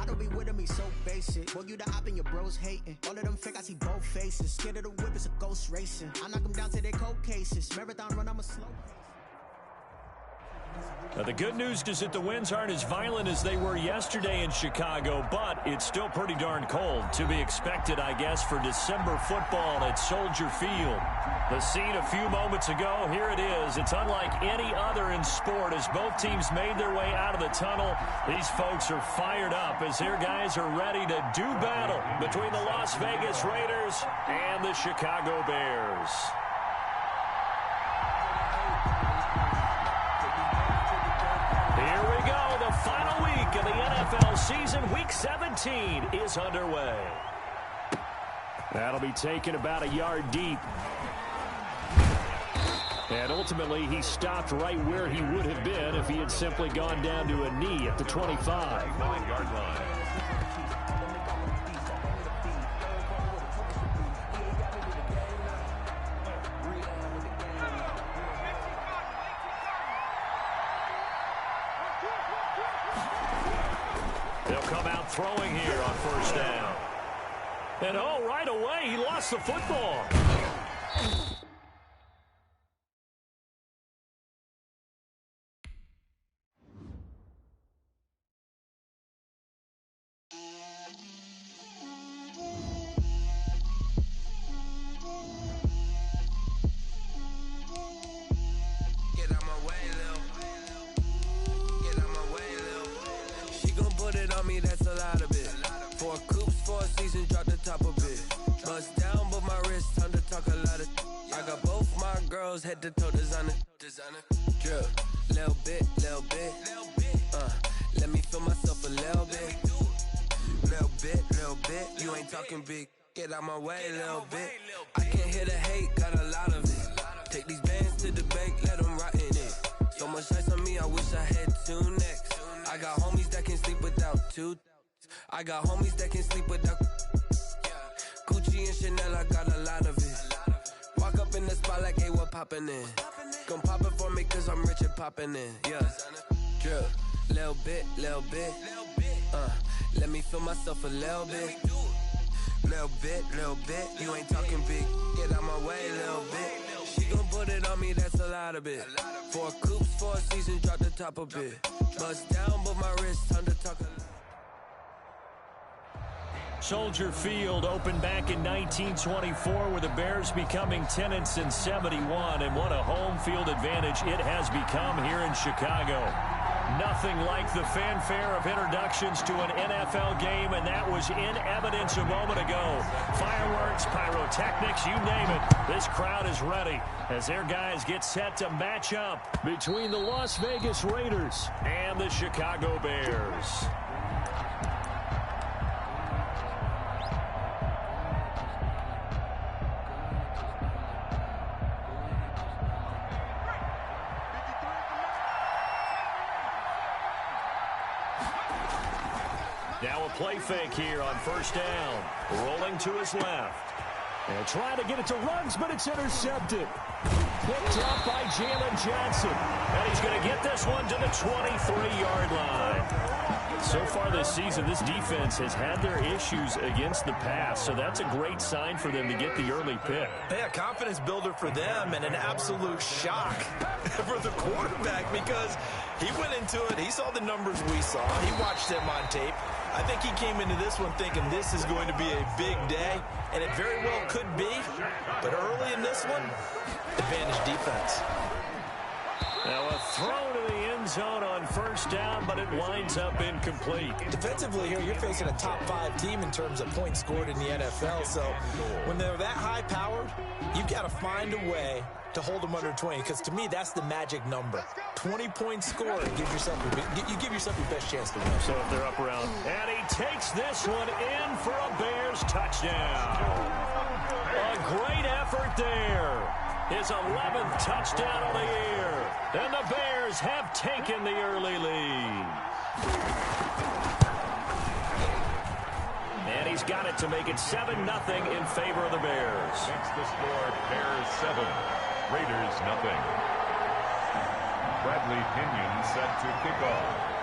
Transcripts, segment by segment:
Model be with me so basic. Boy, you the op and your bros hating. All of them fake, I see both faces. Scared of the whip, it's a ghost racing. I knock them down to their cold cases. Marathon run, I'm a slow pace. Now, the good news is that the winds aren't as violent as they were yesterday in Chicago, but it's still pretty darn cold. To be expected, I guess, for December football at Soldier Field. The scene a few moments ago, here it is. It's unlike any other in sport as both teams made their way out of the tunnel. These folks are fired up as their guys are ready to do battle between the Las Vegas Raiders and the Chicago Bears. Here we go. The final week of the NFL season. Week 17 is underway. That'll be taken about a yard deep. And ultimately, he stopped right where he would have been if he had simply gone down to a knee at the 25. 9-yard line. They'll come out throwing here on first down. And right away, he lost the football. Head to toe designer, drip, little bit, let me feel myself a little bit, you ain't talking big, get out my way, little bit, I can't hear the hate, got a lot of it, take these bands to the bank, let them rot in it, so much ice on me, I wish I had two necks, I got homies that can sleep without two, I got homies that can sleep without, Gucci and Chanel, I got a lot of it. Walk up in the spot like, hey, what poppin' in? Gon' pop it for me cause I'm rich and poppin' in, yeah. Drip, little bit, let me feel myself a little bit. Little bit, you ain't talking big, get out my way, little bit. She gon' put it on me, that's a lot of it. 4 coops, 4 seasons, drop the top a bit. Bust down, but my wrist, time to talk a lot. Soldier Field opened back in 1924 with the Bears becoming tenants in 71, and what a home field advantage it has become here in Chicago. Nothing like the fanfare of introductions to an NFL game, and that was in evidence a moment ago. Fireworks, pyrotechnics, you name it. This crowd is ready as their guys get set to match up between the Las Vegas Raiders and the Chicago Bears. Now a play fake here on first down. Rolling to his left. And trying to get it to Ruggs, but it's intercepted. Picked up by Jalen Johnson. And he's going to get this one to the 23-yard line. So far this season, this defense has had their issues against the pass, so that's a great sign for them to get the early pick. Yeah, confidence builder for them and an absolute shock for the quarterback because he went into it, he saw the numbers we saw, he watched them on tape. I think he came into this one thinking this is going to be a big day, and it very well could be, but early in this one, advantage defense. Now a throw to the end zone on first down, but it winds up incomplete. Defensively here, you're facing a top 5 team in terms of points scored in the NFL. So when they're that high-powered, you've got to find a way to hold them under 20. Because to me, that's the magic number. 20 points scored. You give yourself your best chance to win. So if they're up around, and he takes this one in for a Bears touchdown. A great effort there. His 11th touchdown of the year. And the Bears have taken the early lead. And he's got it to make it 7-0 in favor of the Bears. Makes the score Bears 7, Raiders 0. Bradley Pinion set to kick off.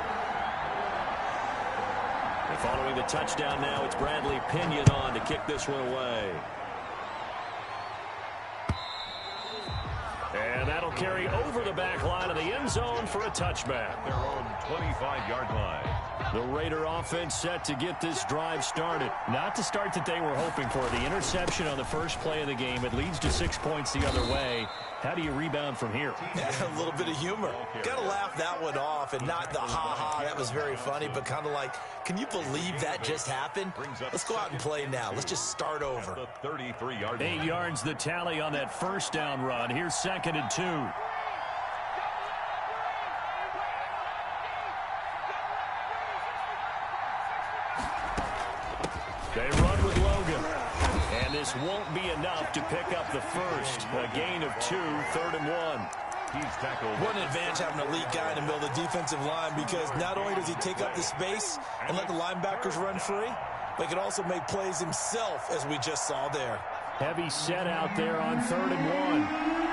And following the touchdown now, it's Bradley Pinion on to kick this one away. And that'll carry over the back line of the end zone for a touchback. Their own 25-yard line. The Raider offense set to get this drive started. Not the start that they were hoping for. The interception on the first play of the game. It leads to 6 points the other way. How do you rebound from here? A little bit of humor. Got to laugh that one off, and not the ha-ha, that was very funny, but kind of like, can you believe that just happened? Let's go out and play now. Let's just start over. 33-yard 8 yards the tally on that first down run. Here's 2nd and 2. They run with Logan. And this won't be enough to pick up the first. A gain of 2, 3rd and 1. He's tackled. What an advantage having an elite guy in the middle of the defensive line, because not only does he take up the space and let the linebackers run free, but he can also make plays himself, as we just saw there. Heavy set out there on 3rd and 1.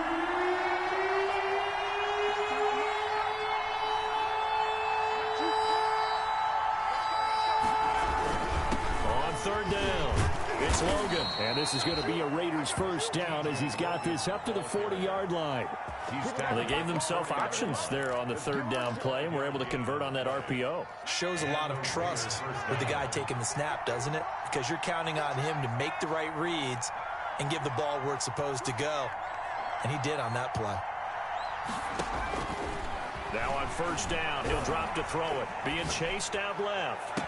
Third down. It's Logan. And this is going to be a Raiders first down as he's got this up to the 40-yard line. Well, they gave themselves options there on the 3rd down play and were able to convert on that RPO. Shows a lot of trust with the guy taking the snap, doesn't it? Because you're counting on him to make the right reads and give the ball where it's supposed to go. And he did on that play. Now on first down, he'll drop to throw it. Being chased out left.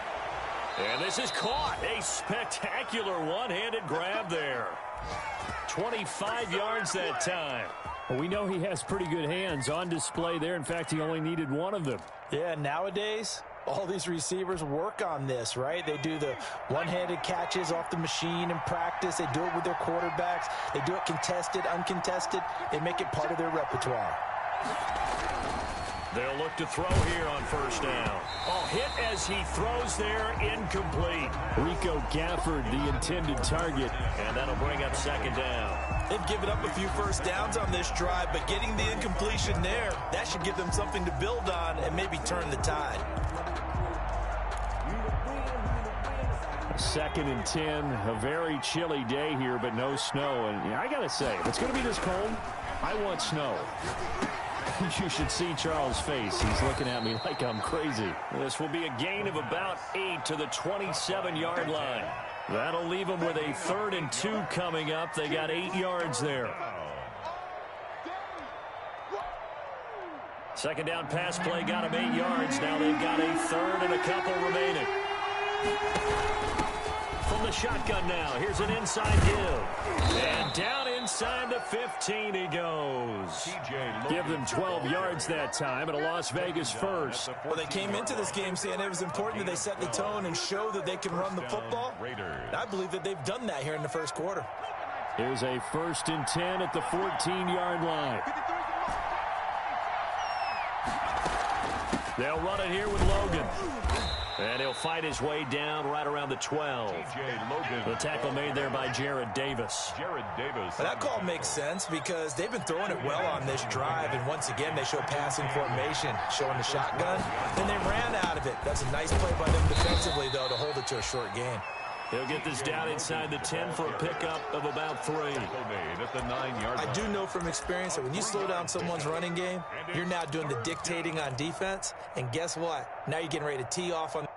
And this is caught. A spectacular one-handed grab there. 25 yards that time. Well, we know he has pretty good hands on display there. In fact, he only needed one of them. Yeah, nowadays, all these receivers work on this, right? They do the one-handed catches off the machine in practice. They do it with their quarterbacks. They do it contested, uncontested. They make it part of their repertoire. They'll look to throw here on first down. Oh, hit as he throws there, incomplete. Rico Gafford, the intended target, and that'll bring up 2nd down. They've given up a few first downs on this drive, but getting the incompletion there, that should give them something to build on and maybe turn the tide. 2nd and 10, a very chilly day here, but no snow. And I got to say, if it's going to be this cold, I want snow. You should see Charles' face. He's looking at me like I'm crazy. This will be a gain of about 8 to the 27-yard line. That'll leave them with a 3rd and 2 coming up. They got 8 yards there. 2nd down pass play got them 8 yards. Now they've got a 3rd and a couple remaining. From the shotgun now, here's an inside give. And down inside the 15 he goes. Give them 12 yards that time at a Las Vegas first. Well, they came into this game saying it was important that they set the tone and show that they can run the football. And I believe that they've done that here in the first quarter. Here's a 1st and 10 at the 14-yard line. They'll run it here with Logan. And he'll fight his way down right around the 12. The tackle made there by Jared Davis. Well, that call makes sense because they've been throwing it well on this drive. And once again, they show passing formation, showing the shotgun. Then they ran out of it. That's a nice play by them defensively, though, to hold it to a short gain. He'll get this down inside the 10 for a pickup of about 3. I do know from experience that when you slow down someone's running game, you're now doing the dictating on defense. And guess what? Now you're getting ready to tee off on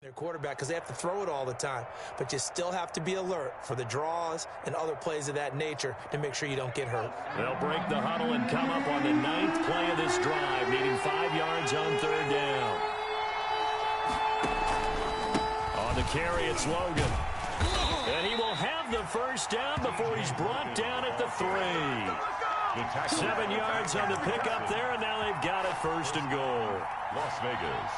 their quarterback because they have to throw it all the time. But you still have to be alert for the draws and other plays of that nature to make sure you don't get hurt. They'll break the huddle and come up on the 9th play of this drive, needing 5 yards on 3rd down. On the carry, it's Logan. And he will have the first down before he's brought down at the 3. 7 yards on the pickup there, and now they've got it 1st and goal. Las Vegas.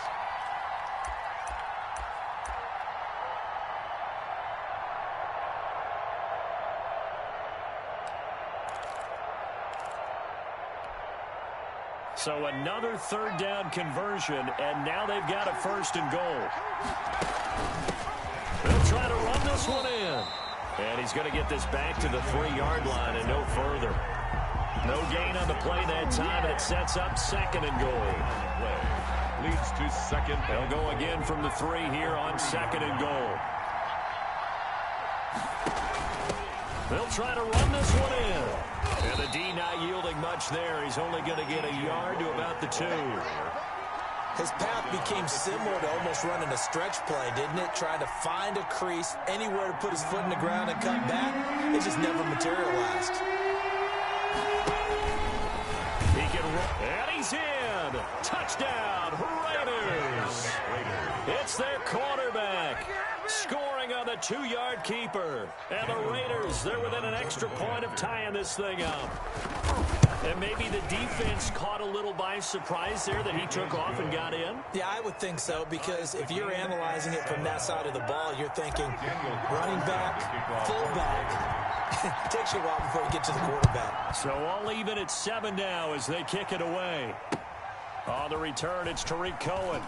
So another 3rd down conversion, and now they've got a 1st and goal. They'll try to run this one in. And he's going to get this back to the 3-yard line and no further. No gain on the play that time, and it sets up 2nd and goal. Leads to 2nd. They'll go again from the 3 here on 2nd and goal. They'll try to run this one in. And the D not yielding much there. He's only going to get a yard to about the 2. His path became similar to almost running a stretch play, didn't it? Trying to find a crease, anywhere to put his foot in the ground and cut back. It just never materialized. He can run, and he's in. Touchdown, Raiders. It's their quarterback scoring on the 2-yard keeper. And the Raiders, they're within an extra point of tying this thing up. And maybe the defense caught a little by surprise there that he took off and got in? Yeah, I would think so, because if you're analyzing it from that side of the ball, you're thinking running back, fullback. It takes you a while before you get to the quarterback. So all even at 7 now as they kick it away. On the return, it's Tariq Cohen.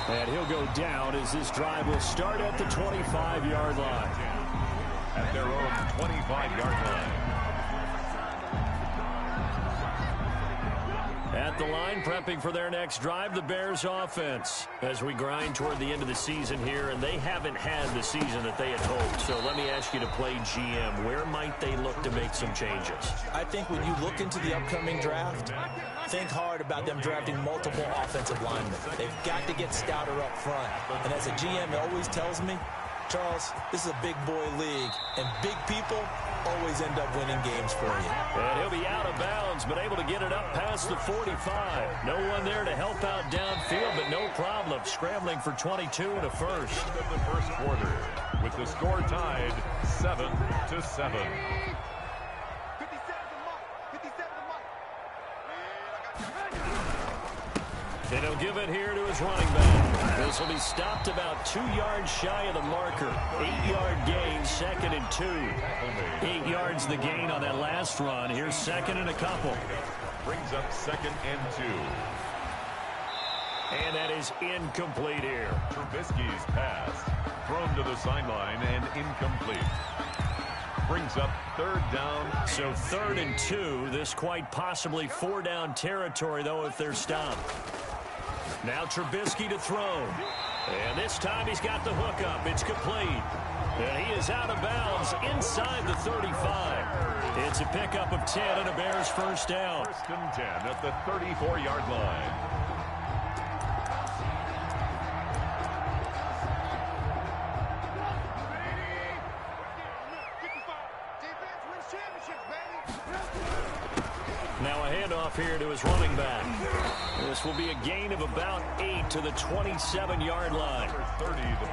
And he'll go down as this drive will start at the 25-yard line. At their own 25-yard line. At the line, prepping for their next drive, the Bears offense. As we grind toward the end of the season here, and they haven't had the season that they had hoped. So let me ask you to play GM. Where might they look to make some changes? I think when you look into the upcoming draft, think hard about them drafting multiple offensive linemen. They've got to get stouter up front. And as a GM, it always tells me, Charles, this is a big boy league, and big people always end up winning games for you. And he'll be out of bounds, but able to get it up past the 45. No one there to help out downfield, but no problem. Scrambling for 22 and a 1st. End of the 1st quarter, with the score tied 7-7. And he'll give it here to his running back. This will be stopped about 2 yards shy of the marker. 8-yard gain, 2nd and 2. 8 yards the gain on that last run. Here's 2nd and a couple. Brings up 2nd and 2. And that is incomplete here. Trubisky's pass thrown to the sideline and incomplete. Brings up 3rd down. So 3rd and 2. This quite possibly 4-down territory, though, if they're stopped. Now Trubisky to throw. And this time he's got the hookup. It's complete. And he is out of bounds inside the 35. It's a pickup of 10 and a Bears 1st down. 1st and 10 at the 34-yard line. Now a handoff here to his running back. This will be a gain of about 8 to the 27-yard line.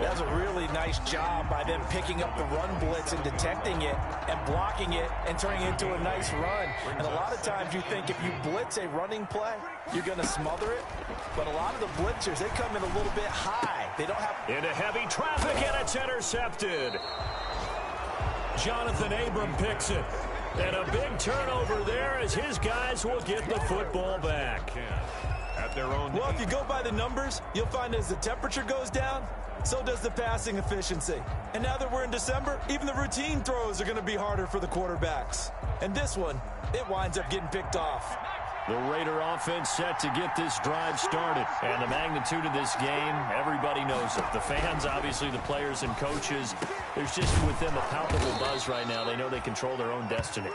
That was a really nice job by them picking up the run blitz and detecting it and blocking it and turning it into a nice run. And a lot of times you think if you blitz a running play, you're going to smother it. But a lot of the blitzers, they come in a little bit high. They don't have... Into heavy traffic, and it's intercepted. Jonathan Abram picks it. And a big turnover there as his guys will get the football back. At their own. Well, if you go by the numbers, you'll find as the temperature goes down, so does the passing efficiency. And now that we're in December, even the routine throws are going to be harder for the quarterbacks. And this one, it winds up getting picked off. The Raider offense set to get this drive started. And the magnitude of this game, everybody knows it. The fans, obviously the players and coaches, there's just within the palpable buzz right now. They know they control their own destiny.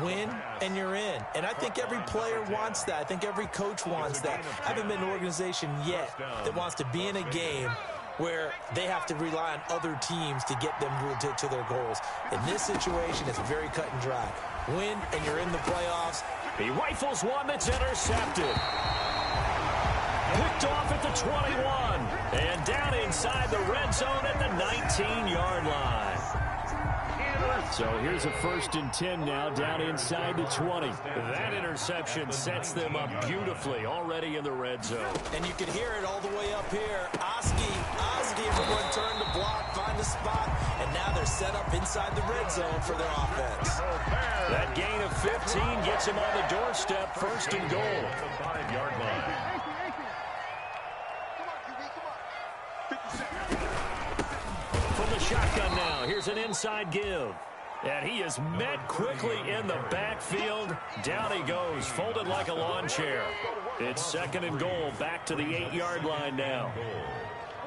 Win, and you're in. And I think every player wants that. I think every coach wants that. I haven't been an organization yet that wants to be in a game where they have to rely on other teams to get them to their goals. In this situation, it's very cut and dry. Win, and you're in the playoffs. He rifles one that's intercepted. Picked off at the 21. And down inside the red zone at the 19-yard line. So here's a 1st and 10 now down inside the 20. That interception sets them up beautifully already in the red zone. And you can hear it all the way up here. Oski, everyone turned to block, find a spot, and now they're set up inside the red zone for their offense. That gain of 15 gets him on the doorstep, 1st and goal. The 5-yard line. From the shotgun now, here's an inside give. And he is met quickly in the backfield. Down he goes, folded like a lawn chair. It's 2nd and goal, back to the 8-yard line now.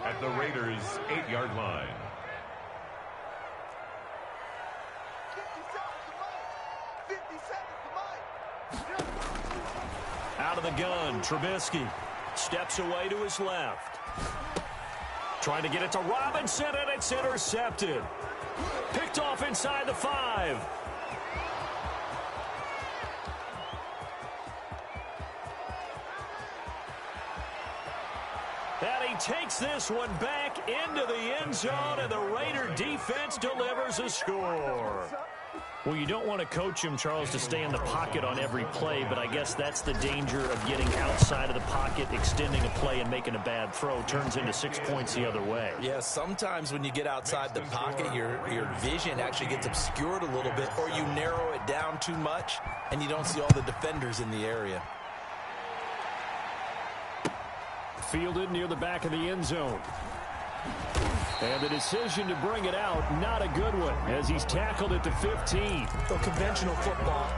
At the Raiders' 8-yard line. Out of the gun, Trubisky steps away to his left. Trying to get it to Robinson, and it's intercepted. Picked off inside the 5. And he takes this one back into the end zone, and the Raider defense delivers a score. Well, you don't want to coach him, Charles, to stay in the pocket on every play, but I guess that's the danger of getting outside of the pocket, extending a play, and making a bad throw. Turns into 6 points the other way. Yeah, sometimes when you get outside the pocket, your vision actually gets obscured a little bit, or you narrow it down too much, and you don't see all the defenders in the area. Fielded near the back of the end zone. And the decision to bring it out, not a good one, as he's tackled at the 15. So conventional football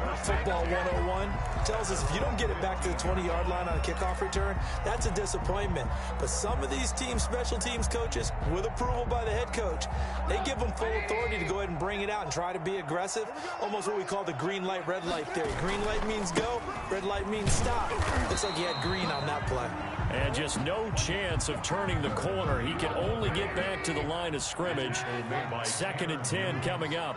101, tells us if you don't get it back to the 20-yard line on a kickoff return, that's a disappointment. But some of these teams, special teams coaches, with approval by the head coach, they give them full authority to go ahead and bring it out and try to be aggressive, almost what we call the green light, red light theory. Green light means go, red light means stop. Looks like he had green on that play. And just no chance of turning the corner. He can only get back to the line of scrimmage. 2nd and 10 coming up.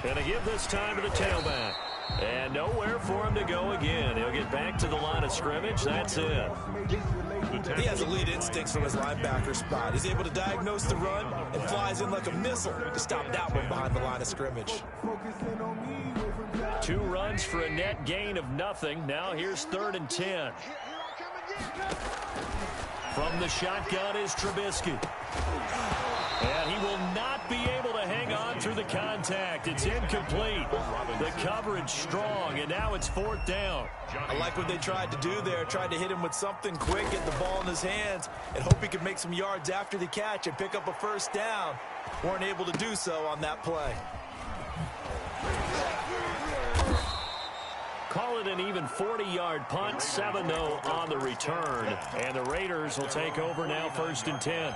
And to give this time to the tailback. And nowhere for him to go again. He'll get back to the line of scrimmage. That's it. He has elite instincts from his linebacker spot. He's able to diagnose the run and flies in like a missile to stop that one behind the line of scrimmage. 2 runs for a net gain of nothing. Now here's 3rd and 10. From the shotgun is Trubisky. And he will not be able to hang on through the contact. It's incomplete. The coverage strong, and now it's 4th down. I like what they tried to do there. Tried to hit him with something quick, get the ball in his hands, and hope he could make some yards after the catch and pick up a 1st down. Weren't able to do so on that play. Call it an even 40-yard punt, 7-0 on the return. And the Raiders will take over now, 1st and 10.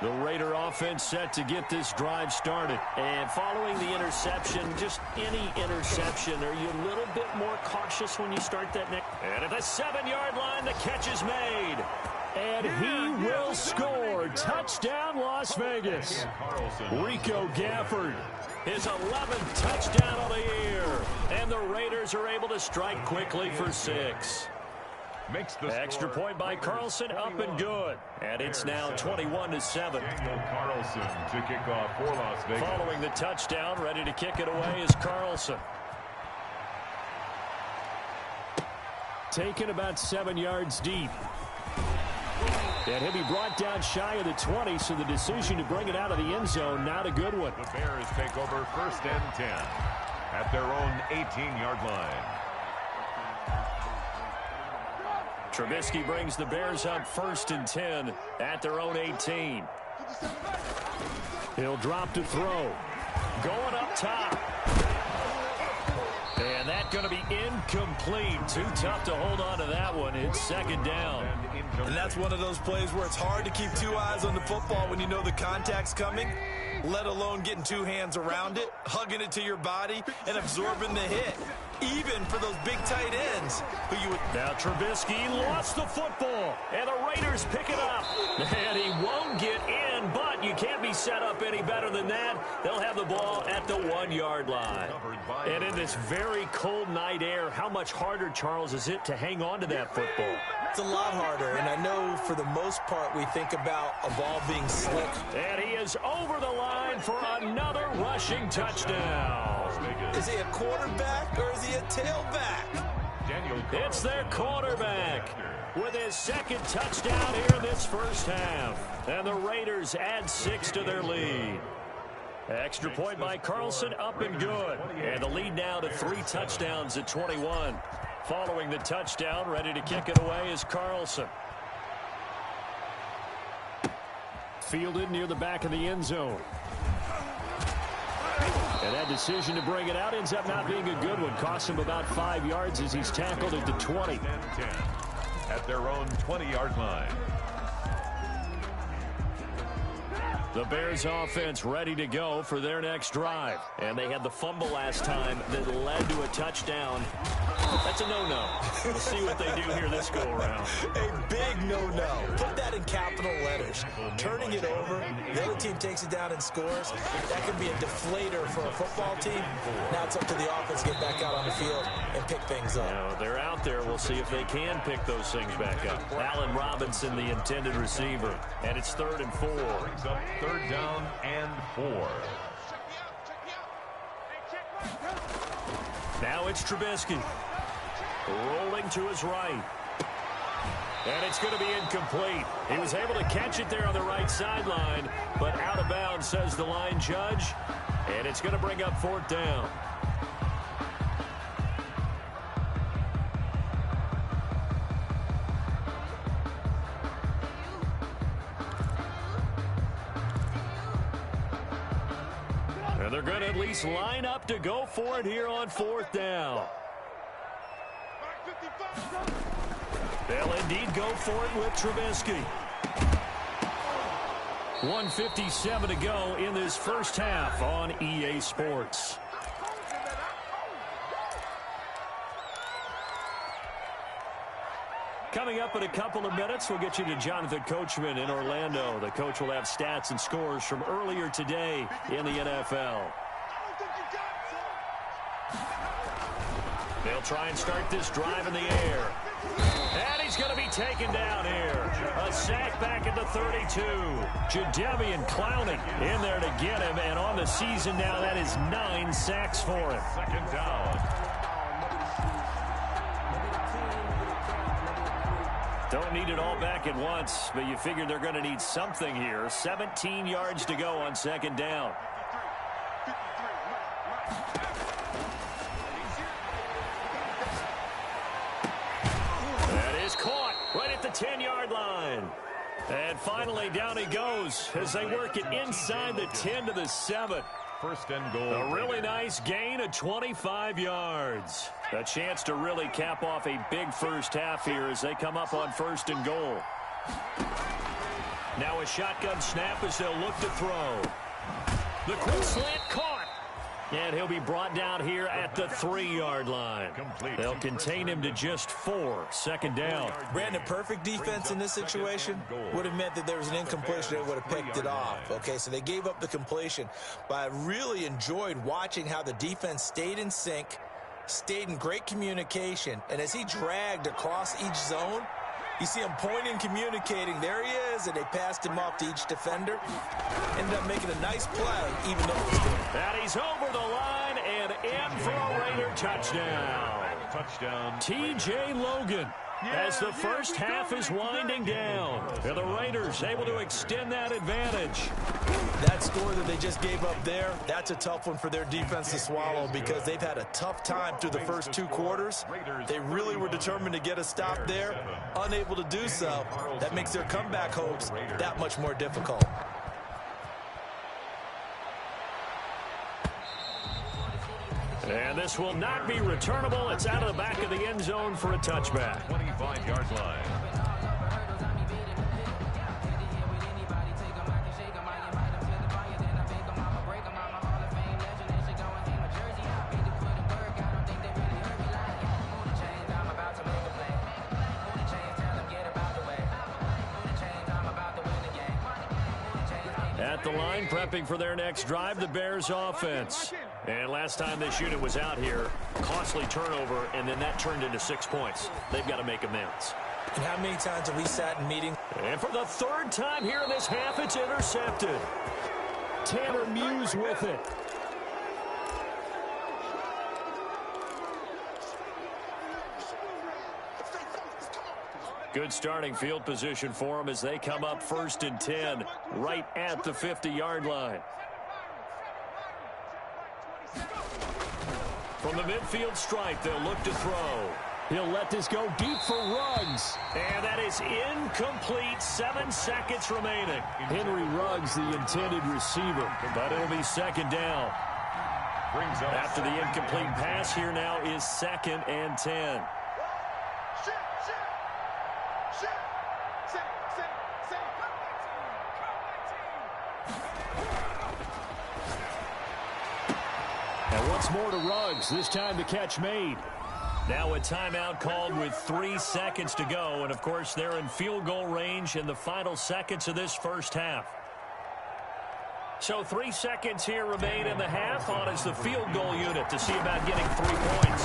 The Raider offense set to get this drive started. And following the interception, just any interception, are you a little bit more cautious when you start that next? And at the 7-yard line, the catch is made. And he will score. Touchdown, Las Vegas. Rico Gafford, his 11th touchdown of the year. And the Raiders are able to strike quickly for 6. Extra point by Carlson, up and good. And it's now 21-7. Carlson to kick off for Las Vegas. Following the touchdown, ready to kick it away is Carlson. Taken about 7 yards deep. And he'll be brought down shy of the 20, so the decision to bring it out of the end zone, not a good one. The Bears take over 1st and 10 at their own 18-yard line. Trubisky brings the Bears up 1st and 10 at their own 18. He'll drop to throw. Going up top. And that's going to be incomplete. Too tough to hold on to that one. It's 2nd down. And that's one of those plays where it's hard to keep 2 eyes on the football when you know the contact's coming, let alone getting 2 hands around it, hugging it to your body, and absorbing the hit. Even for those big tight ends. Now Trubisky lost the football, and the Raiders pick it up. And he won't get in, but you can't be set up any better than that. They'll have the ball at the 1-yard line. And in this very cold night air, how much harder, Charles, is it to hang on to that football? It's a lot harder, and I know for the most part we think about a ball being slick. And he is over the line for another rushing touchdown. Is he a quarterback or is he a tailback? It's their quarterback with his second touchdown here in this first half. And the Raiders add 6 to their lead. Extra point by Carlson, up and good. And the lead now to 3 touchdowns at 21. Following the touchdown, ready to kick it away is Carlson. Fielded near the back of the end zone. And that decision to bring it out ends up not being a good one. Costs him about 5 yards as he's tackled at the 20. At their own 20-yard line. The Bears offense ready to go for their next drive. And they had the fumble last time that led to a touchdown. That's a no-no. We'll see what they do here this go-around. A big no-no. Put that in capital letters. Turning it over, the other team takes it down and scores. That could be a deflator for a football team. Now it's up to the offense to get back out on the field and pick things up. Now, they're out there. We'll see if they can pick those things back up. Allen Robinson, the intended receiver. And it's 3rd and 4. Brings up 3rd down and 4. Now it's Trubisky. Rolling to his right. And it's going to be incomplete. He was able to catch it there on the right sideline, but out of bounds, says the line judge. And it's going to bring up 4th down. And they're going to at least line up to go for it here on 4th down. They'll indeed go for it with Trubisky. 1:57 to go in this first half on EA Sports. Coming up in a couple of minutes, we'll get you to Jonathan Coachman in Orlando. The coach will have stats and scores from earlier today in the NFL. They'll try and start this drive in the air. And he's going to be taken down here. A sack back at the 32. Jadeveon Clowney in there to get him. And on the season now, that is 9 sacks for him. 2nd down. Don't need it all back at once, but you figure they're going to need something here. 17 yards to go on 2nd down. That is caught right at the 10-yard line. And finally, down he goes as they work it inside the 10 to the 7. 1st and goal. A really nice gain of 25 yards. A chance to really cap off a big first half here as they come up on 1st and goal. Now a shotgun snap as they'll look to throw. The quick slant caught. And he'll be brought down here at the 3-yard line. They'll contain him to just 4. 2nd down. Brandon, perfect defense in this situation would have meant that there was an incompletion that would have picked it off. Okay, so they gave up the completion. But I really enjoyed watching how the defense stayed in sync, stayed in great communication. And as he dragged across each zone, you see him pointing, communicating. There he is, and they passed him off to each defender. Ended up making a nice play, even though it was good. And he's over the line and in for a Raider touchdown. Touchdown. T.J. Logan as the first half is winding down. And the Raiders able to extend that advantage. That score that they just gave up there, that's a tough one for their defense to swallow because they've had a tough time through the first 2 quarters. They really were determined to get a stop there, unable to do so. That makes their comeback hopes that much more difficult. And this will not be returnable. It's out of the back of the end zone for a touchback. 25-yard line. At the line, prepping for their next drive, the Bears offense. And last time this unit was out here, costly turnover, and then that turned into 6 points. They've got to make amends. And how many times have we sat in meetings? And for the third time here in this half, it's intercepted. Tanner Muse with it. Good starting field position for them as they come up 1st and 10, right at the 50-yard line. From the midfield stripe, they'll look to throw. He'll let this go deep for Ruggs. And that is incomplete. 7 seconds remaining. Henry Ruggs, the intended receiver, but it'll be 2nd down. After the incomplete pass, here now is 2nd and 10. And once more to Ruggs, this time the catch made. Now a timeout called with 3 seconds to go, and of course they're in field goal range in the final seconds of this first half. So 3 seconds here remain in the half. On is the field goal unit to see about getting 3 points.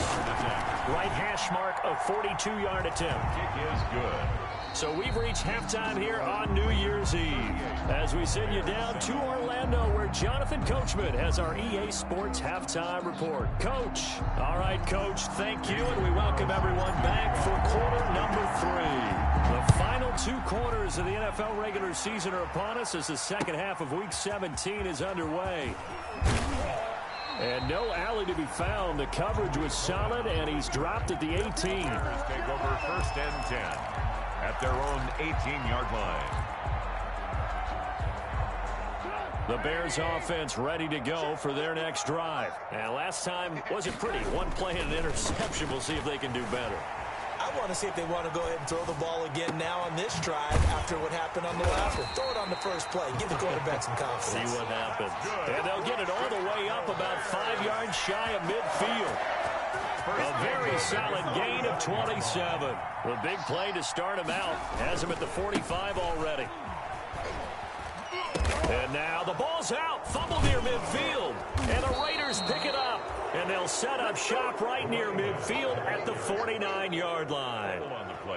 Right hash mark, a 42-yard attempt. Kick is good. So we've reached halftime here on New Year's Eve as we send you down to Orlando where Jonathan Coachman has our EA Sports Halftime Report. Coach. All right, Coach, thank you, and we welcome everyone back for quarter number 3. The final 2 quarters of the NFL regular season are upon us as the second half of Week 17 is underway. And no alley to be found. The coverage was solid, and he's dropped at the 18. Take over 1st and 10. At their own 18-yard line. The Bears offense ready to go for their next drive. And last time wasn't pretty. 1 play and an interception. We'll see if they can do better. I want to see if they want to go ahead and throw the ball again now on this drive after what happened on the last one. Throw it on the first play. Give the quarterback some confidence. See what happens. And they'll get it all the way up about 5 yards shy of midfield. A very solid gain of 27. The big play to start him out. Has him at the 45 already. And now the ball's out. Fumble near midfield. And the Raiders pick it up. And they'll set up shop right near midfield at the 49-yard line.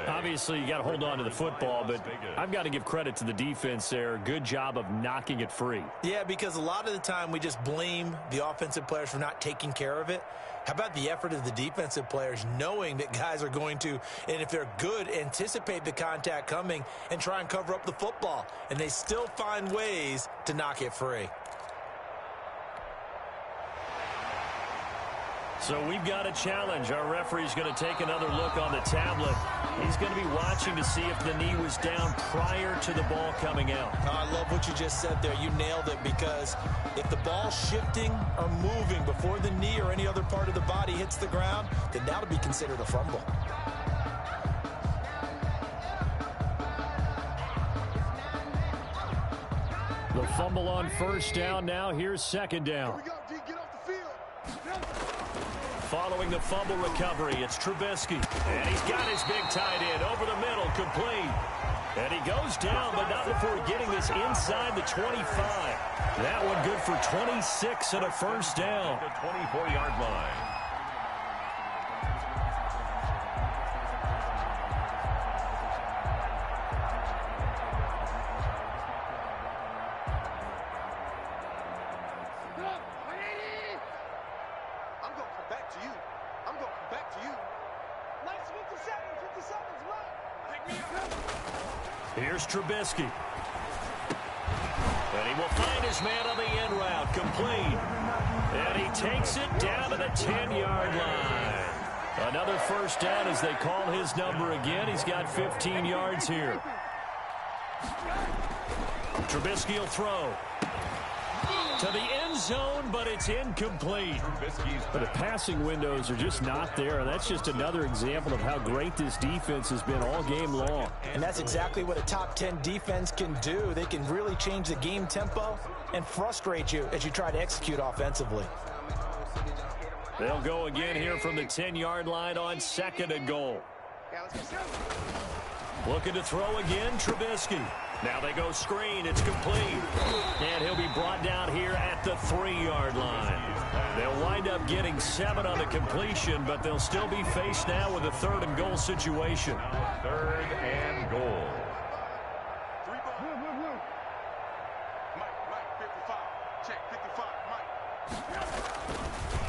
Obviously, you got to hold on to the football, but I've got to give credit to the defense there. Good job of knocking it free. Yeah, because a lot of the time we just blame the offensive players for not taking care of it. How about the effort of the defensive players knowing that guys are going to, and if they're good, anticipate the contact coming and try and cover up the football. And they still find ways to knock it free. So we've got a challenge. Our referee's going to take another look on the tablet. He's going to be watching to see if the knee was down prior to the ball coming out. I love what you just said there. You nailed it, because if the ball's shifting or moving before the knee or any other part of the body hits the ground, then that'll be considered a fumble. The fumble on 1st down. Now here's 2nd down. Following the fumble recovery, it's Trubisky. And he's got his big tight end over the middle, complete. And he goes down, but not before getting this inside the 25. That one good for 26 and a 1st down. The 24-yard line. Here's Trubisky. And he will find his man on the end route, complete. And he takes it down to the 10-yard line. Another 1st down as they call his number again. He's got 15 yards here. Trubisky will throw to the end zone, but it's incomplete. But the passing windows are just not there, and that's just another example of how great this defense has been all game long. And that's exactly what a top 10 defense can do. They can really change the game tempo and frustrate you as you try to execute offensively. They'll go again here from the 10-yard line on 2nd and goal. Looking to throw again, Trubisky. Now they go screen. It's complete. And he'll be brought down here at the 3-yard line. They'll wind up getting 7 on the completion, but they'll still be faced now with a 3rd and goal situation. 3rd and goal.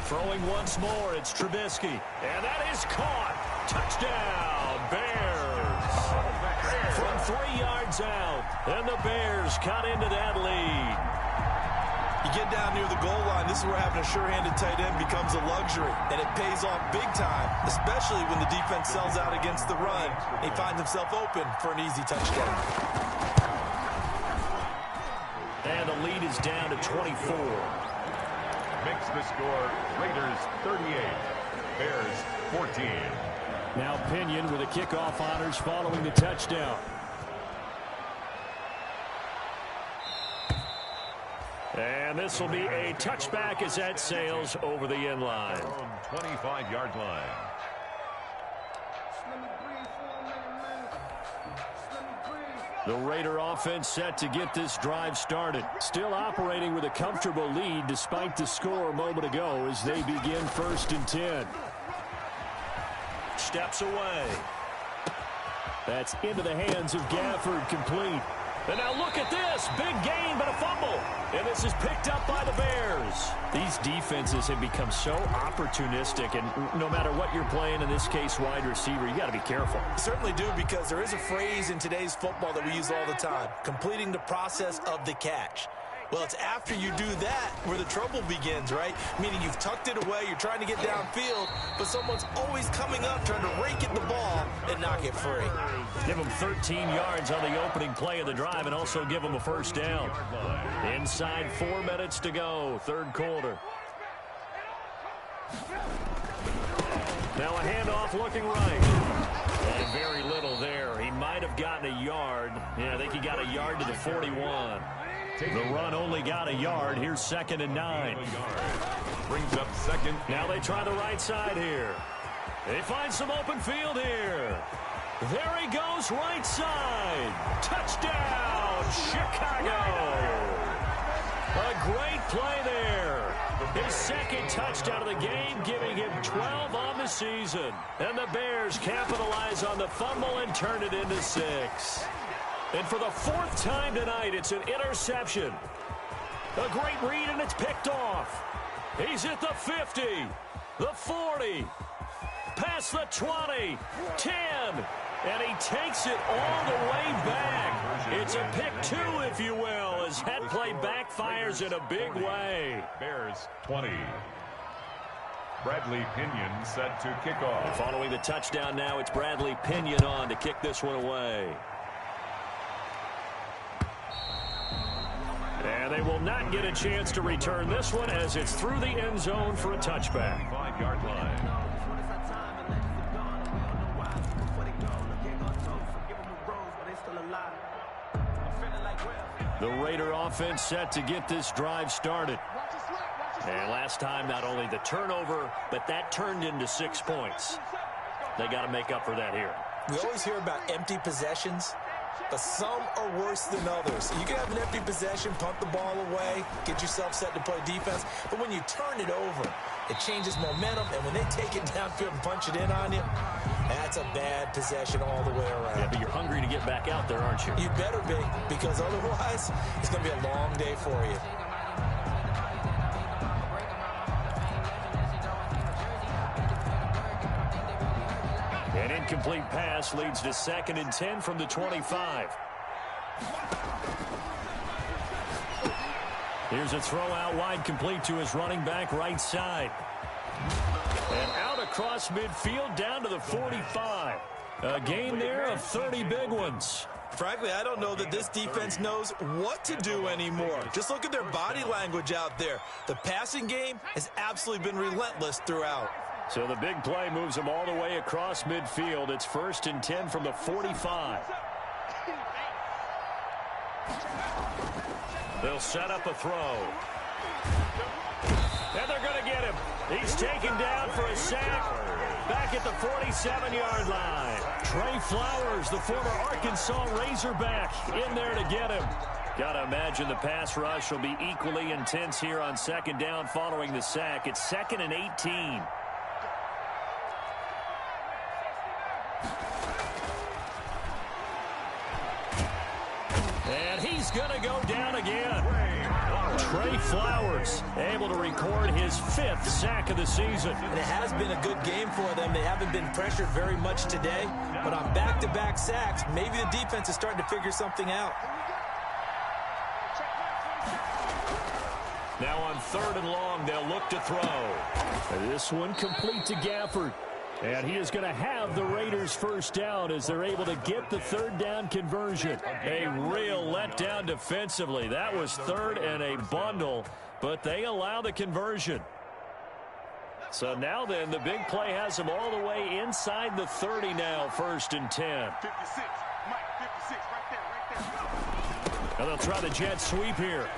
Throwing once more, it's Trubisky. And that is caught. Touchdown, Bears. From 3 yards out, and the Bears cut into that lead. You get down near the goal line, this is where having a sure-handed tight end becomes a luxury, and it pays off big time, especially when the defense sells out against the run. He finds himself open for an easy touchdown. And the lead is down to 24. Makes the score Raiders 38, Bears 14. Now Pinion with the kickoff honors following the touchdown. And this will be a touchback as that sails over the end line. 25-yard line. The Raider offense set to get this drive started. Still operating with a comfortable lead despite the score a moment ago as they begin 1st and 10. Steps away. That's into the hands of Gafford, complete. And now look at this. Big gain, but a fumble. And this is picked up by the Bears. These defenses have become so opportunistic, and no matter what you're playing, in this case wide receiver, you got to be careful. Certainly do, because there is a phrase in today's football that we use all the time, completing the process of the catch. Well, it's after you do that where the trouble begins, right? Meaning you've tucked it away, you're trying to get downfield, but someone's always coming up trying to rake at the ball and knock it free. Give them 13 yards on the opening play of the drive and also give them a 1st down. Inside 4 minutes to go, 3rd quarter. Now a handoff looking right. And very little there. He might have gotten a yard. Yeah, I think he got a yard to the 41. The run only got a yard. Here's 2nd and 9. Brings up 2nd. Now they try the right side here. They find some open field here. There he goes, right side. Touchdown, Chicago. A great play there. His 2nd touchdown of the game, giving him 12 on the season. And the Bears capitalize on the fumble and turn it into 6. And for the 4th time tonight, it's an interception. A great read, and it's picked off. He's at the 50, the 40, past the 20, 10, and he takes it all the way back. It's a pick 2, if you will, as that play backfires in a big way. Bears 20. Bradley Pinion set to kick off. Following the touchdown now, it's Bradley Pinion on to kick this one away. And they will not get a chance to return this one as it's through the end zone for a touchback. 5-yard line. The Raider offense set to get this drive started. And last time, not only the turnover, but that turned into 6 points. They got to make up for that here. We always hear about empty possessions, but some are worse than others. You can have an empty possession, punt the ball away, get yourself set to play defense, but when you turn it over, it changes momentum, and when they take it downfield and punch it in on you, that's a bad possession all the way around. Yeah, but you're hungry to get back out there, aren't you? You better be, because otherwise, it's going to be a long day for you. An incomplete pass leads to 2nd and 10 from the 25. Here's a throw out wide, complete to his running back right side. And out across midfield down to the 45. A gain there of 30 big ones. Frankly, I don't know that this defense knows what to do anymore. Just look at their body language out there. The passing game has absolutely been relentless throughout. So the big play moves them all the way across midfield. It's 1st and 10 from the 45. They'll set up a throw. And they're going to get him. He's taken down for a sack. Back at the 47-yard line. Trey Flowers, the former Arkansas Razorback, in there to get him. Got to imagine the pass rush will be equally intense here on second down following the sack. It's 2nd and 18. And he's going to go down again. Trey Flowers able to record his 5th sack of the season. And it has been a good game for them. They haven't been pressured very much today, but on back-to-back sacks, maybe the defense is starting to figure something out. Now on 3rd and long, they'll look to throw. This one complete to Gafford. And he is going to have the Raiders first down as they're able to get the 3rd down conversion. A real letdown defensively. That was 3rd and a bundle, but they allow the conversion. So now then, the big play has them all the way inside the 30 now, 1st and 10. 56, Mike, 56, right there. Now they'll try the jet sweep here.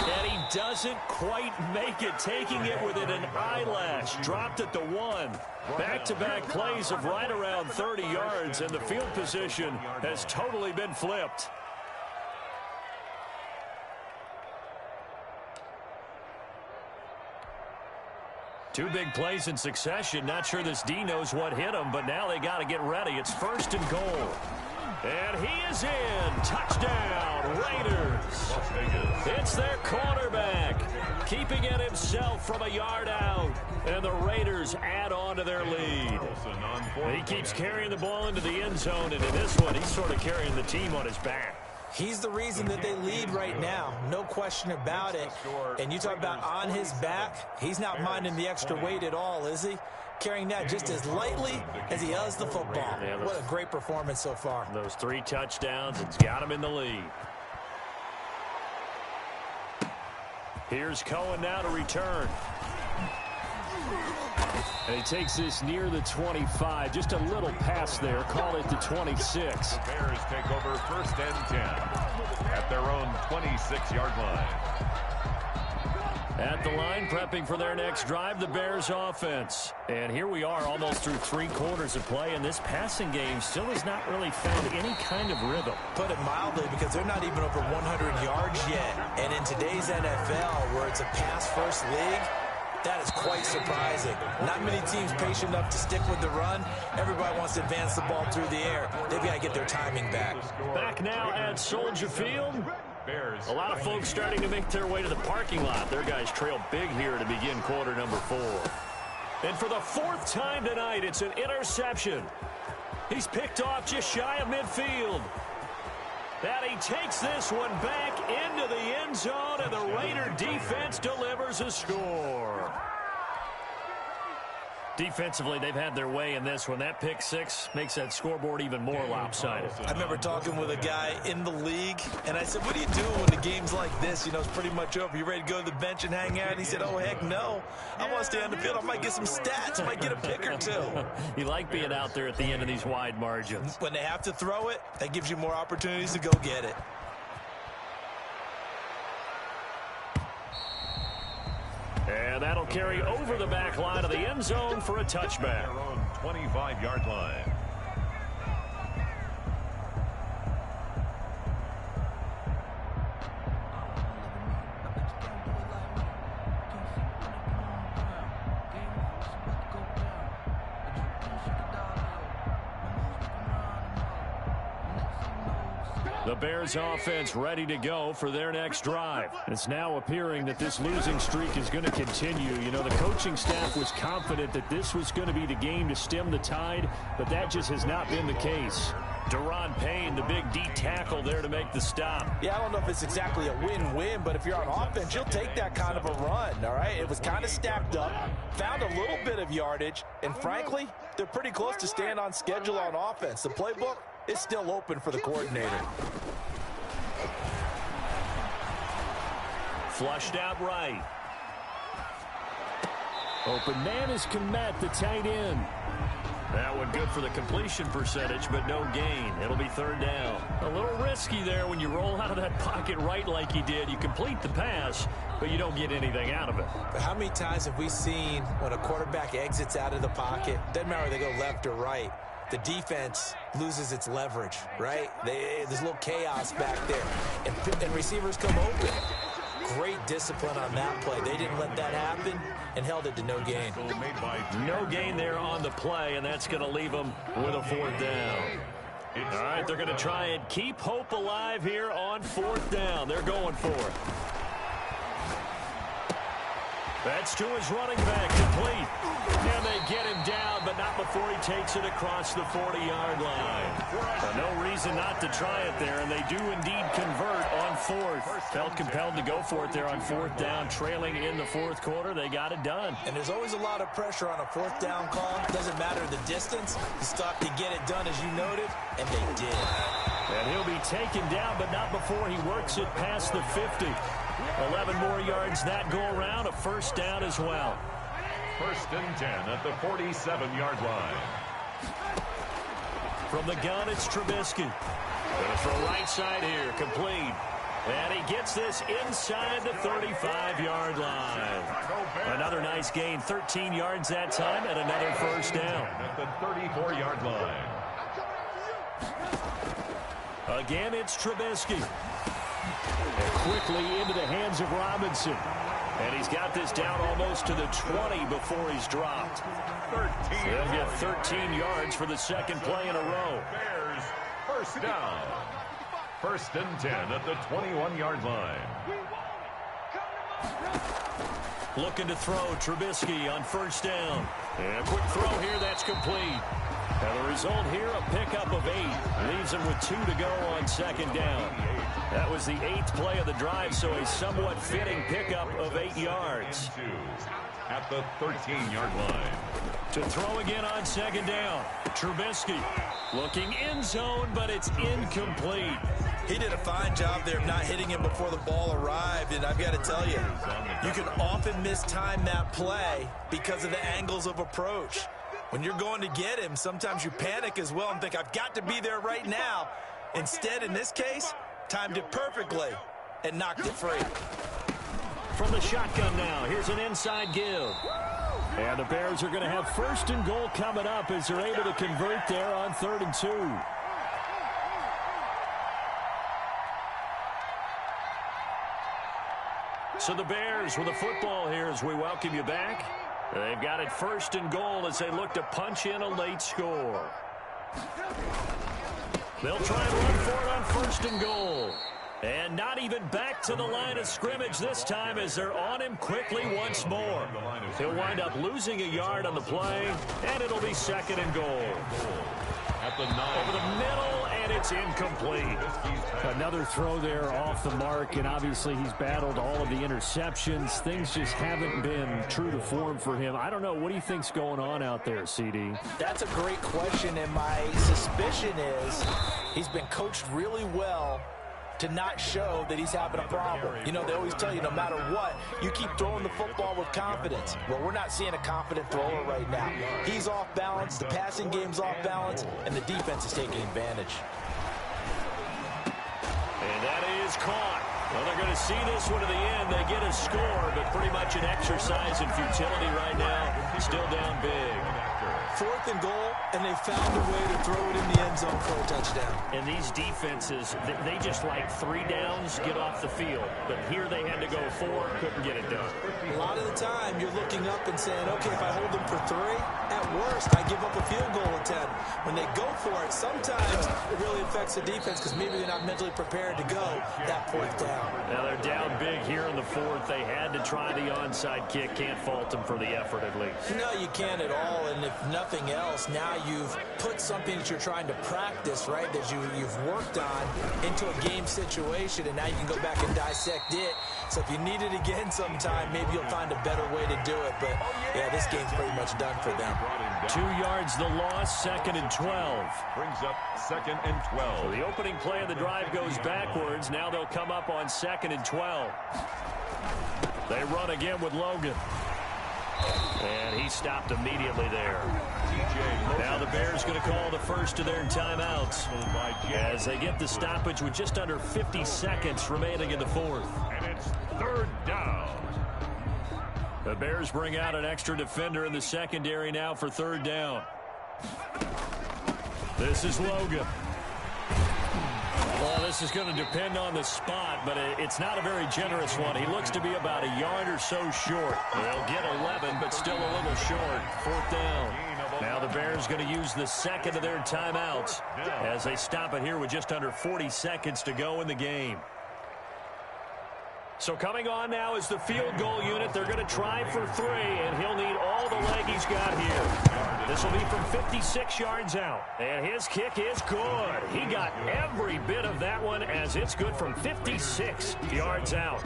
And he doesn't quite make it, taking it within an eyelash. Dropped at the 1. Back-to-back plays of right around 30 yards, and the field position has totally been flipped. Two big plays in succession. Not sure this D knows what hit him, but now they got to get ready. It's 1st and goal. And he is in. Touchdown, Raiders. It's their quarterback, keeping it himself from a yard out. And the Raiders add on to their lead. He keeps carrying the ball into the end zone, and in this one, he's sort of carrying the team on his back. He's the reason that they lead right now. No question about it. And you talk about on his back, he's not minding the extra weight at all, is he? Carrying that just as lightly as he does the football. Yeah, what a great performance so far. Those 3 touchdowns, it's got him in the lead. Here's Cohen now to return. And he takes this near the 25. Just a little pass there. Call it the 26. The Bears take over 1st and 10 at their own 26-yard line. At the line, prepping for their next drive, the Bears offense. And here we are almost through 3 quarters of play, and this passing game still has not really found any kind of rhythm. Put it mildly, because they're not even over 100 yards yet. And in today's NFL, where it's a pass-first league, that is quite surprising. Not many teams patient enough to stick with the run. Everybody wants to advance the ball through the air. They've got to get their timing back. Back now at Soldier Field. A lot of folks starting to make their way to the parking lot. Their guys trail big here to begin quarter number 4. And for the 4th time tonight, it's an interception. He's picked off just shy of midfield. And he takes this one back into the end zone, and the Raider defense delivers a score. Defensively, they've had their way in this one. That pick 6 makes that scoreboard even more lopsided. I remember talking with a guy in the league, and I said, what do you do when the game's like this? You know, it's pretty much over. You ready to go to the bench and hang out? And he said, oh, heck no. I want to stay on the field. I might get some stats. I might get a pick or 2. You like being out there at the end of these wide margins. When they have to throw it, that gives you more opportunities to go get it. And that'll carry over the back line of the end zone for a touchback. Their own 25-yard line. The Bears offense ready to go for their next drive. It's now appearing that this losing streak is going to continue. You know, the coaching staff was confident that this was going to be the game to stem the tide, but that just has not been the case. Deron Payne, the big D tackle there to make the stop. Yeah, I don't know if it's exactly a win-win, but if you're on offense, you'll take that kind of a run, all right? It was kind of stacked up, found a little bit of yardage, and frankly, they're pretty close to staying on schedule on offense. The playbook is still open for the coordinator. Flushed out right. Open man is Komet, the tight end. That one good for the completion percentage, but no gain. It'll be third down. A little risky there when you roll out of that pocket right like he did. You complete the pass, but you don't get anything out of it. But how many times have we seen when a quarterback exits out of the pocket, doesn't matter whether they go left or right, the defense loses its leverage, right? There's a little chaos back there, and receivers come open. Great discipline on that play. They didn't let that happen and held it to no gain. No gain there on the play, and that's going to leave them with a fourth down. All right, they're going to try and keep hope alive here on fourth down. They're going for it. That's to his running back, complete. And they get him down, but not before he takes it across the 40-yard line. No reason not to try it there, and they do indeed convert on fourth. Felt compelled to go for it there on fourth down, trailing in the fourth quarter. They got it done. And there's always a lot of pressure on a fourth down call. Doesn't matter the distance. You stop to get it done, as you noted, and they did. And he'll be taken down, but not before he works it past the 50. 11 more yards that go around, a first down as well. First and 10 at the 47-yard line. From the gun, it's Trubisky. Gonna throw right side here, complete. And he gets this inside the 35-yard line. Another nice gain, 13 yards that time, and another first down. At the 34-yard line. Again, it's Trubisky. And quickly into the hands of Robinson. And he's got this down almost to the 20 before he's dropped. 13. They'll get 13 yards for the second play in a row. Bears, first down. First and 10 at the 21-yard line. Looking to throw, Trubisky on first down. And a quick throw here, that's complete. And the result here, a pickup of 8. Leaves him with 2 to go on second down. That was the 8th play of the drive, so a somewhat fitting pickup of 8 yards. At the 13-yard line. To throw again on second down. Trubisky looking in zone, but it's incomplete. He did a fine job there of not hitting him before the ball arrived, and I've got to tell you, you can often mistime that play because of the angles of approach. When you're going to get him, sometimes you panic as well and think, I've got to be there right now. Instead, in this case, timed it perfectly and knocked it free. From the shotgun now, here's an inside give. And the Bears are going to have first and goal coming up as they're able to convert there on 3rd and 2. So the Bears with the football here as we welcome you back. They've got it first and goal as they look to punch in a late score. They'll try and run for it on first and goal. And not even back to the line of scrimmage this time as they're on him quickly once more. He'll wind up losing a yard on the play, and it'll be second and goal. At the 9. Over the middle, and it's incomplete. Another throw there off the mark, and obviously he's battled all of the interceptions. Things just haven't been true to form for him. I don't know. What do you think's going on out there, CD? That's a great question, and my suspicion is he's been coached really well to not show that he's having a problem. You know, they always tell you no matter what, you keep throwing the football with confidence. Well, we're not seeing a confident thrower right now. He's off balance, the passing game's off balance, and the defense is taking advantage. And that is caught. Well, they're going to see this one to the end. They get a score, but pretty much an exercise in futility right now. Still down big. 4th and goal, and they found a way to throw it in the end zone for a touchdown. And these defenses, they just like 3 downs, get off the field. But here they had to go 4, couldn't get it done. A lot of the time, you're looking up and saying, okay, if I hold them for 3, at worst, I give up a field goal attempt. When they go for it, sometimes it really affects the defense because maybe they're not mentally prepared to go that 4th down. Now they're down big here in the 4th. They had to try the onside kick. Can't fault them for the effort at least. No, you can't at all. And if nothing else, now you've put something that you're trying to practice, right, that you've worked on into a game situation, and now you can go back and dissect it. So if you need it again sometime, maybe you'll find a better way to do it. But, yeah, this game's pretty much done for them. 2 yards the loss, 2nd and 12. Brings up 2nd and 12. So the opening play of the drive goes backwards. Now they'll come up on 2nd and 12. They run again with Logan. And he stopped immediately there. Now the Bears going to call the first of their timeouts as they get the stoppage with just under 50 seconds remaining in the fourth. And it's third down. The Bears bring out an extra defender in the secondary now for third down. This is Logan. Well, this is going to depend on the spot, but it's not a very generous one. He looks to be about a yard or so short. They'll get 11, but still a little short. Fourth down. Now the Bears going to use the second of their timeouts as they stop it here with just under 40 seconds to go in the game. So coming on now is the field goal unit. They're going to try for 3, and he'll need all the leg he's got here. This will be from 56 yards out, and his kick is good. He got every bit of that one as it's good from 56 yards out.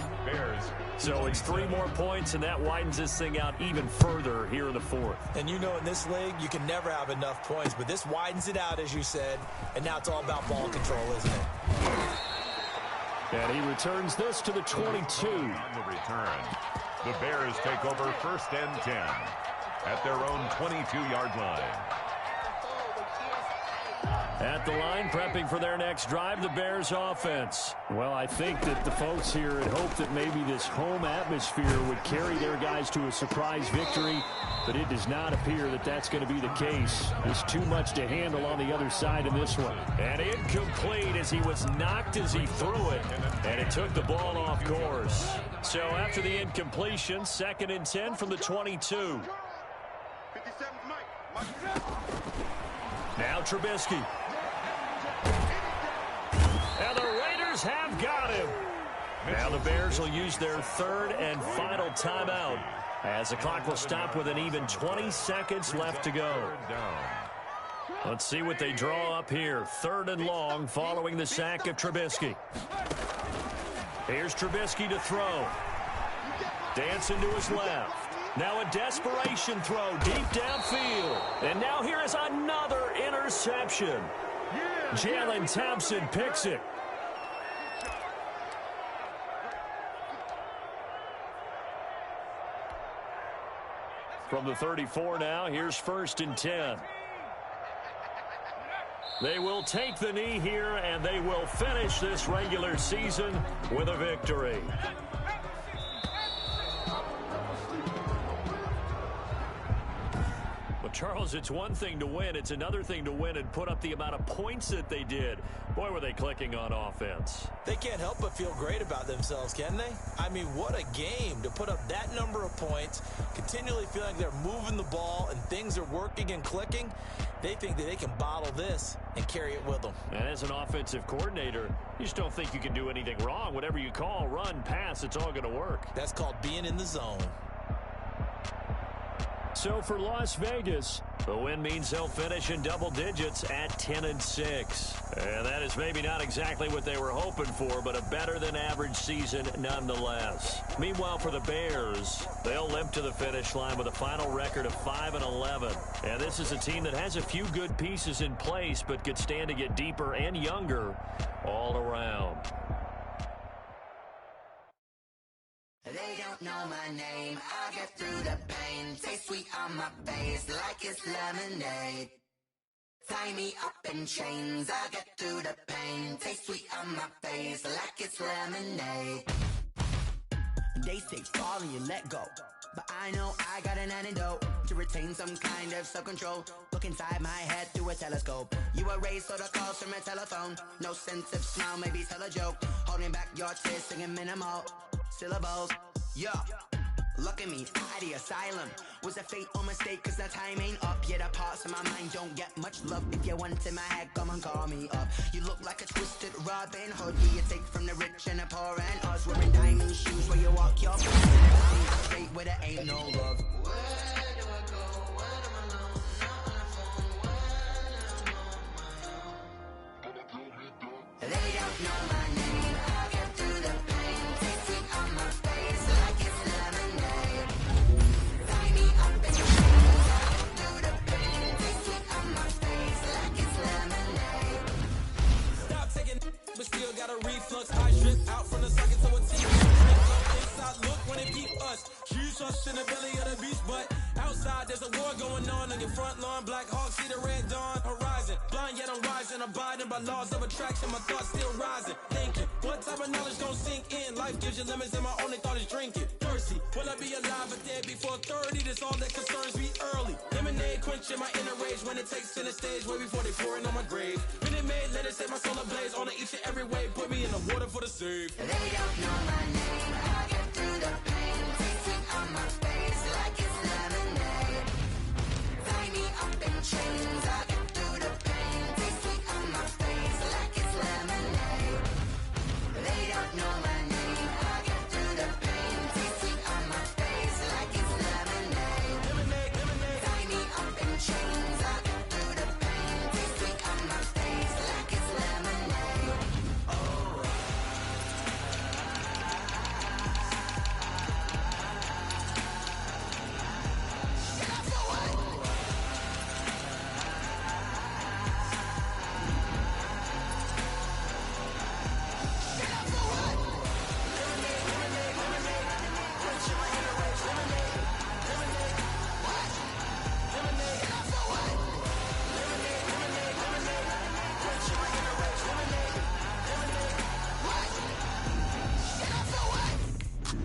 So it's 3 more points, and that widens this thing out even further here in the fourth. And you know in this league, you can never have enough points, but this widens it out, as you said, and now it's all about ball control, isn't it? And he returns this to the 22. On the return, the Bears take over 1st and 10 at their own 22-yard line. At the line, prepping for their next drive, the Bears offense. Well, I think that the folks here had hoped that maybe this home atmosphere would carry their guys to a surprise victory, but it does not appear that that's going to be the case. There's too much to handle on the other side in this one. And incomplete as he was knocked as he threw it, and it took the ball off course. So after the incompletion, 2nd and 10 from the 22. Now Trubisky. And the Raiders have got him. Now the Bears will use their 3rd and final timeout as the clock will stop with an even 20 seconds left to go. Let's see what they draw up here. 3rd and long following the sack of Trubisky. Here's Trubisky to throw. Dancing to his left. Now a desperation throw deep downfield. And now here is another interception. Jalen Thompson picks it. From the 34 now, here's 1st and 10. They will take the knee here, and they will finish this regular season with a victory. Well, Charles, it's one thing to win. It's another thing to win and put up the amount of points that they did. Boy, were they clicking on offense. They can't help but feel great about themselves, can they? I mean, what a game to put up that number of points, continually feeling like they're moving the ball and things are working and clicking. They think that they can bottle this and carry it with them. And as an offensive coordinator, you just don't think you can do anything wrong. Whatever you call, run, pass, it's all going to work. That's called being in the zone. So for Las Vegas, the win means they'll finish in double digits at 10-6. And that is maybe not exactly what they were hoping for, but a better than average season nonetheless. Meanwhile, for the Bears, they'll limp to the finish line with a final record of 5-11. And this is a team that has a few good pieces in place, but could stand to get deeper and younger all around. They don't know my name, I get through the pain. Taste sweet on my face like it's lemonade. Tie me up in chains, I get through the pain. Taste sweet on my face like it's lemonade. They say fall and you let go, but I know I got an antidote to retain some kind of self-control. Look inside my head through a telescope. You erase all the calls from a telephone. No sense of smile, maybe tell a joke. Holding back your tears, singing minimal syllables. Yeah, look at me, at the asylum. Was a fate or mistake, cause the time ain't up. Yeah, the parts of my mind don't get much love. If you want in my head, come and call me up. You look like a twisted Robin Hood. Yeah, you take from the rich and the poor and us. Wearing diamond shoes where you walk your feet. Straight where there ain't no love. Where do I go when I'm alone? Not on the phone, when I'm on my own. They don't know my name, I get through the pain. Taste sweet on my face like it's lemonade. Tie me up in chains, I get through the pain. Taste sweet on my face like it's lemonade. Stop taking but still got a reflux. I strip out from the socket so a team inside look when it keep us. She's flush in the belly of the beast, but outside there's a war going on your front lawn. Black Hawk, see the red dawn horizon. Blind yet I'm rising, abiding by laws of attraction. My thoughts still rising, thinking, what type of knowledge gon' sink in? Life gives you limits and my only thought is drinking. Thirsty, will I be alive or dead before 30? That's all that concerns me early. Lemonade quenching my inner rage when it takes center stage, way before they pouring on my grave. Minute Maid, let it set my soul ablaze on each and every way. Put me in the water for the save. They don't know my name, I get through the pain. Taste sweet on my face like it's lemonade. Tie me up in chains, I get through the pain. Taste sweet on my face like it's lemonade. They don't know my name, I get through the pain. Taste sweet on my face like it's lemonade. Tie me up in chains, I get through the pain. Taste sweet on my face like it's lemonade.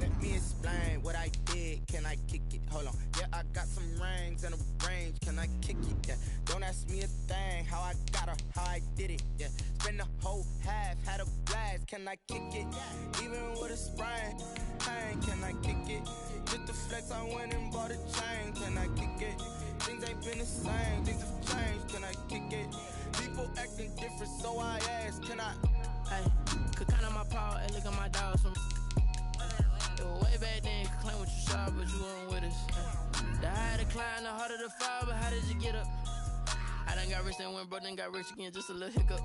Let me explain what I did. Can I kick it? Hold on. Yeah, I got some rings and a range. Can I kick it? Yeah. Don't ask me a thing. How I got her, how I did it. Yeah. Spend the whole half, had a blast. Can I kick it? Even with a sprain. Pain, can I kick it? Just the flex, I went and bought a chain. Can I kick it? Things ain't been the same. Things have changed. Can I kick it? People acting different, so I ask. Can I? Hey, could count on my power and look at my dogs from. It was way back then, could claim what you saw, but you weren't with us. The higher the climb, the harder the fall, but how did you get up? I done got rich and went broke, then got rich again, just a little hiccup.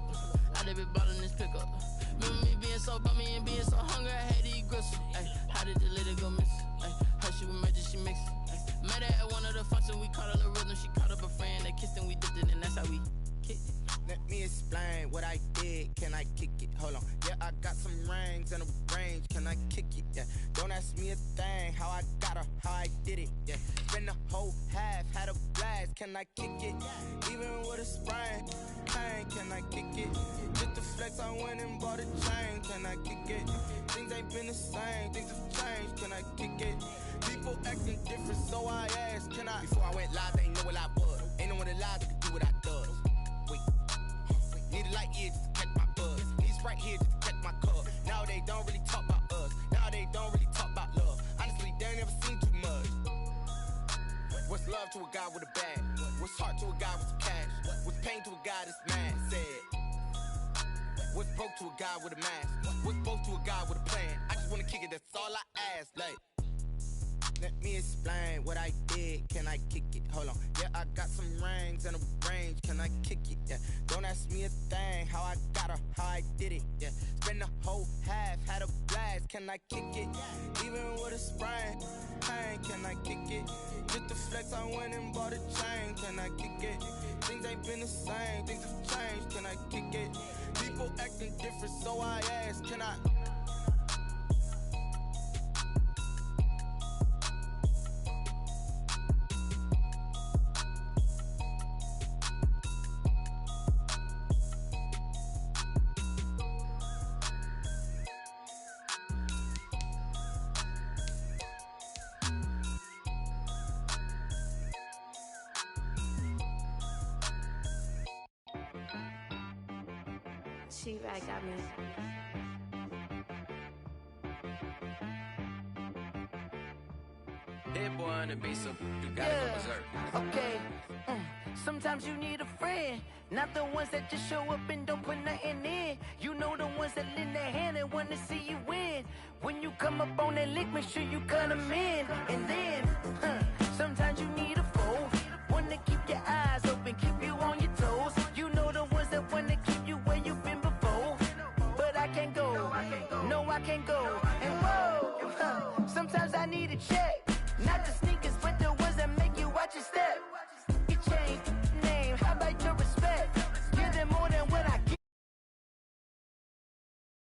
I done been ballin' this pickup. Remember me being so bummy and being so hungry, I had to eat gristle. Ay, how did the lady go miss? Ay, how she was magic, she mixed. Met her at one of the functions, we caught her the rhythm, she caught up a friend, they kissed and we dipped it, and that's how we kicked it. Let me explain what I did. Can I kick it? Hold on. Yeah, I got some rings and a range. Can I kick it? Yeah. Don't ask me a thing. How I got her, how I did it. Yeah. Spend the whole half, had a blast. Can I kick it? Even with a sprain. Pain, can I kick it? Just the flex, I went and bought a chain. Can I kick it? Things ain't been the same. Things have changed. Can I kick it? People acting different, so I asked. Can I? Before I went live, they ain't know what I was. Ain't no one alive that could do what I does. Wait. Need a light here just to catch my buzz. Need Sprite here just to catch my cup. Now they don't really talk about us. Now they don't really talk about love. Honestly, they ain't never seen too much. What's love to a guy with a bag? What's heart to a guy with some cash? What's pain to a guy that's mad? Said. What's broke to a guy with a mask? What's both to a guy with a plan? I just wanna kick it, that's all I ask. Like, let me explain what I did. Can I kick it? Hold on. Yeah, I got some rings and a range. Can I kick it? Yeah. Don't ask me a thing. How I got her, how I did it. Yeah. Spend the whole half, had a blast. Can I kick it? Even with a sprain. Pain, can I kick it? Just the flex, I went and bought a chain. Can I kick it? Things ain't been the same. Things have changed. Can I kick it? People acting different, so I ask. Can I? She-Rag got me. Dead boy on the beat, so you gotta go berserk. Okay. Sometimes you need a friend, not the ones that just show up and don't put nothing in. You know the ones that lend their hand and want to see you win. When you come up on that lick, make sure you cut them in. And then, sometimes you need a foe, one to keep your eyes open, keep you on your toes. You know the ones that want to keep you where you've been before. But I can't go, no I can't go. And whoa, sometimes I need a check.